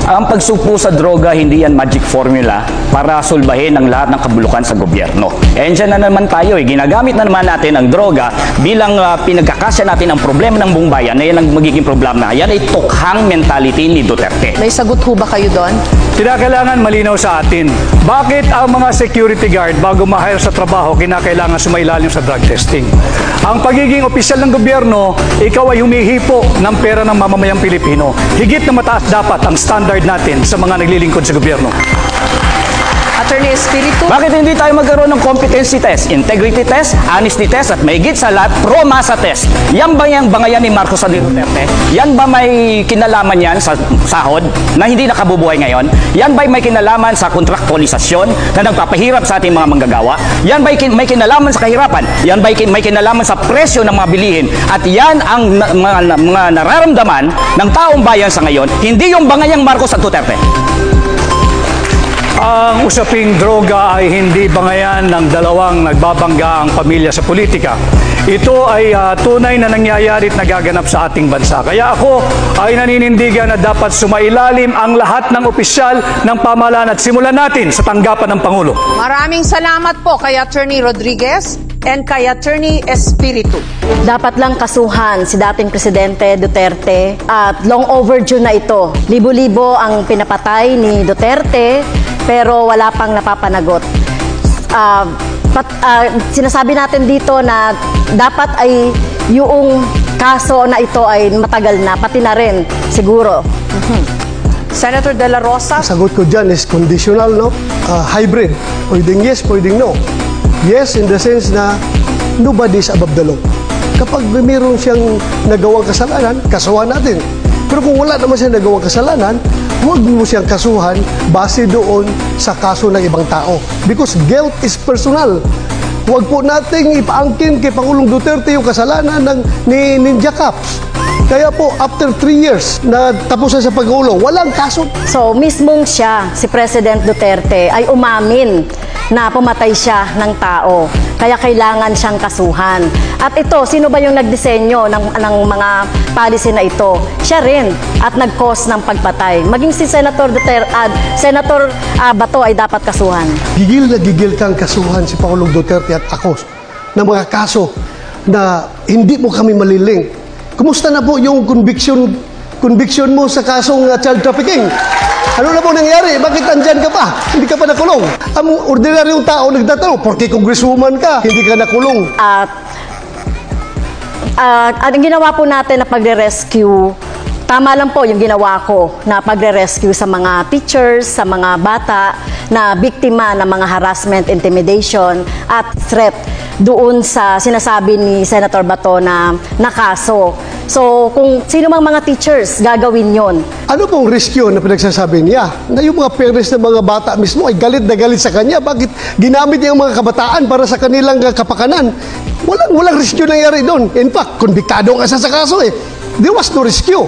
Ang pagsugpo sa droga, hindi yan magic formula para sulbahin ang lahat ng kabulukan sa gobyerno. And dyan na naman tayo, ginagamit na naman natin ang droga bilang pinagkakasya natin ang problema ng buong bayan na yan ang magiging problema. Yan ay tukhang mentality ni Duterte. May sagot ho ba kayo doon? Kinakailangan malinaw sa atin, bakit ang mga security guard bago ma-hire sa trabaho kinakailangan sumailalim sa drug testing? Ang pagiging opisyal ng gobyerno, ikaw ay humihipo ng pera ng mamamayang Pilipino. Higit na mataas dapat ang standard natin sa mga naglilingkod sa gobyerno. Attorney Espiritu? Bakit hindi tayo magkaroon ng competency test, integrity test, honesty test, at mahigit sa lahat, pro-masa test? Yan ba yung bangayan ni Marcos at Duterte? Yan ba may kinalaman yan sa sahod na hindi nakabubuhay ngayon? Yan ba may kinalaman sa kontraktualisasyon na nagpapahirap sa ating mga manggagawa? Yan ba may kinalaman sa kahirapan? Yan ba may kinalaman sa presyo ng mga bilihin? At yan ang mga nararamdaman ng taong bayan sa ngayon, hindi yung bangayang Marcos at Duterte. Ang usaping droga ay hindi bangayan ng dalawang nagbabangga ang pamilya sa politika. Ito ay tunay na nangyayari at nagaganap sa ating bansa. Kaya ako ay naninindigan na dapat sumailalim ang lahat ng opisyal ng pamahalaan at simulan natin sa tanggapan ng Pangulo. Maraming salamat po kay Attorney Rodriguez and kay Attorney Espiritu. Dapat lang kasuhan si dating Presidente Duterte at long overdue na ito. Libo-libo ang pinapatay ni Duterte pero wala pang napapanagot. Sinasabi natin dito na dapat ay yung kaso na ito ay matagal na, pati na rin siguro. Senator De La Rosa? Sagot ko dyan is conditional, no? Hybrid. Pwedeng yes, pwedeng no. Yes, in the sense na nobody is above the law. Kapag mayroon siyang nagawang kasalanan, kasuhan natin. Pero kung wala naman siyang nagawang kasalanan, huwag mo siyang kasuhan base doon sa kaso ng ibang tao. Because guilt is personal. Huwag po nating ipaangkin kay Pangulong Duterte yung kasalanan ni Ninja Cups. Kaya po, after 3 years na tapusan sa pag-uulong, walang kaso. So, mismong siya, si President Duterte, ay umamin na pumatay siya ng tao. Kaya kailangan siyang kasuhan. At ito, sino ba yung nagdisenyo ng mga policy na ito? Siya rin at nag-cause ng pagpatay. Maging si Senator Senator Bato ay dapat kasuhan. Gigil na gigil kang kasuhan si Pangulong Duterte at ako ng mga kaso na hindi mo kami maliling. Kumusta na po yung conviction mo sa kasong child trafficking? Ano na po nangyari? Bakit andyan ka pa? Hindi ka pa nakulong. Ang ordinaryong tao nagtatanong, porque congresswoman ka, hindi ka nakulong. Ang ginawa po natin na pagre-rescue, tama lang po yung ginawa ko na pagre-rescue sa mga teachers, sa mga bata na biktima ng mga harassment, intimidation at threat doon sa sinasabi ni Senator Bato na kaso. So, kung sino mang mga teachers, gagawin yon. Ano pong rescue na pinagsasabi niya? Na yung mga parents ng mga bata mismo ay galit na galit sa kanya. Bakit ginamit niya ang mga kabataan para sa kanilang kapakanan? Walang rescue nangyari doon. In fact, konbiktado ang isa sa kaso eh. There was no rescue.